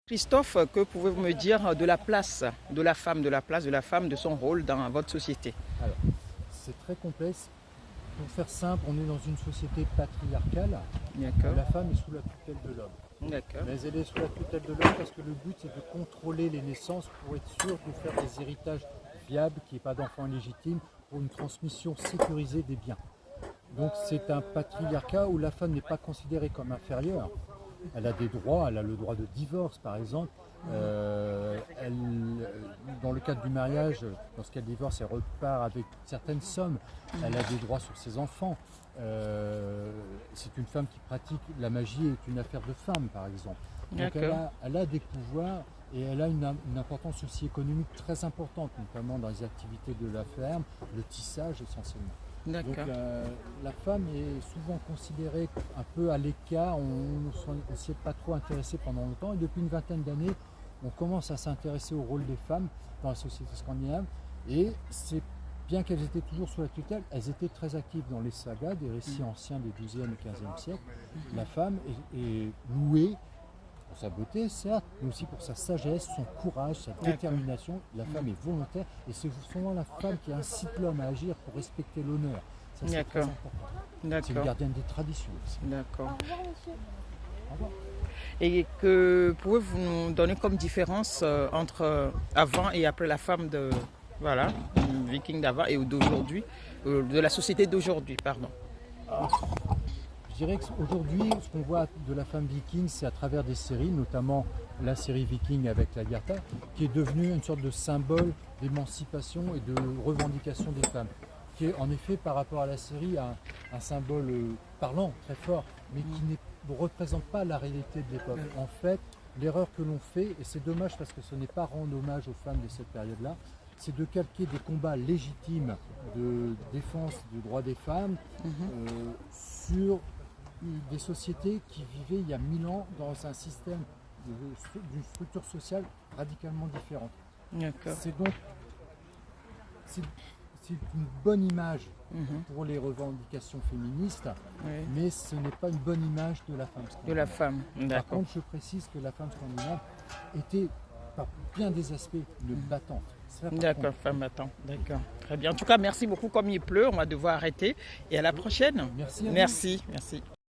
Christophe, que pouvez-vous me dire de la place de la femme, de son rôle dans votre société? Alors, c'est très complexe. Pour faire simple, on est dans une société patriarcale où D'accord, la femme est sous la tutelle de l'homme. d'accord, Mais elle est sous la tutelle de l'homme parce que le but c'est de contrôler les naissances pour être sûr de faire des héritages viables, qu'il n'y ait pas d'enfants illégitimes, pour une transmission sécurisée des biens. Donc c'est un patriarcat où la femme n'est pas considérée comme inférieure. Elle a des droits, elle a le droit de divorce par exemple. Dans le cadre du mariage, lorsqu'elle divorce, elle repart avec certaines sommes. Elle a des droits sur ses enfants. C'est une femme qui pratique la magie, est une affaire de femme par exemple. Donc elle a des pouvoirs et elle a une importance aussi économique très importante, notamment dans les activités de la ferme, le tissage essentiellement. Donc la femme est souvent considérée un peu à l'écart, on ne s'y est pas trop intéressé pendant longtemps et depuis une vingtaine d'années on commence à s'intéresser au rôle des femmes dans la société scandinave et c'est bien qu'elles étaient toujours sous la tutelle, elles étaient très actives dans les sagas, des récits anciens des 12e et 15e siècles. La femme est louée pour sa beauté, certes, mais aussi pour sa sagesse, son courage, sa détermination. La femme est volontaire et c'est souvent la femme qui incite l'homme à agir pour respecter l'honneur. Ça, c'est très important. C'est une gardienne des traditions aussi. D'accord. Au revoir, monsieur. Au revoir. Et que pouvez-vous nous donner comme différence entre avant et après la femme de viking d'avant et d'aujourd'hui, de la société d'aujourd'hui, pardon? Je dirais qu'aujourd'hui, ce qu'on voit de la femme viking, c'est à travers des séries, notamment la série Viking avec la Gerta, qui est devenue une sorte de symbole d'émancipation et de revendication des femmes, qui est en effet par rapport à la série un symbole parlant, très fort, mais qui ne représente pas la réalité de l'époque. En fait, l'erreur que l'on fait, et c'est dommage parce que ce n'est pas rendre hommage aux femmes de cette période-là, c'est de calquer des combats légitimes de défense des droits des femmes sur des sociétés qui vivaient il y a 1000 ans dans un système d'une structure sociale radicalement différente. C'est donc c'est une bonne image pour les revendications féministes, mais ce n'est pas une bonne image de la femme scandinave. De la femme, par contre, je précise que la femme scandinave était, par bien des aspects, une battante. D'accord, femme battante, d'accord. Très bien. En tout cas, merci beaucoup. Comme il pleut, on va devoir arrêter. Et à la prochaine. Merci. Merci.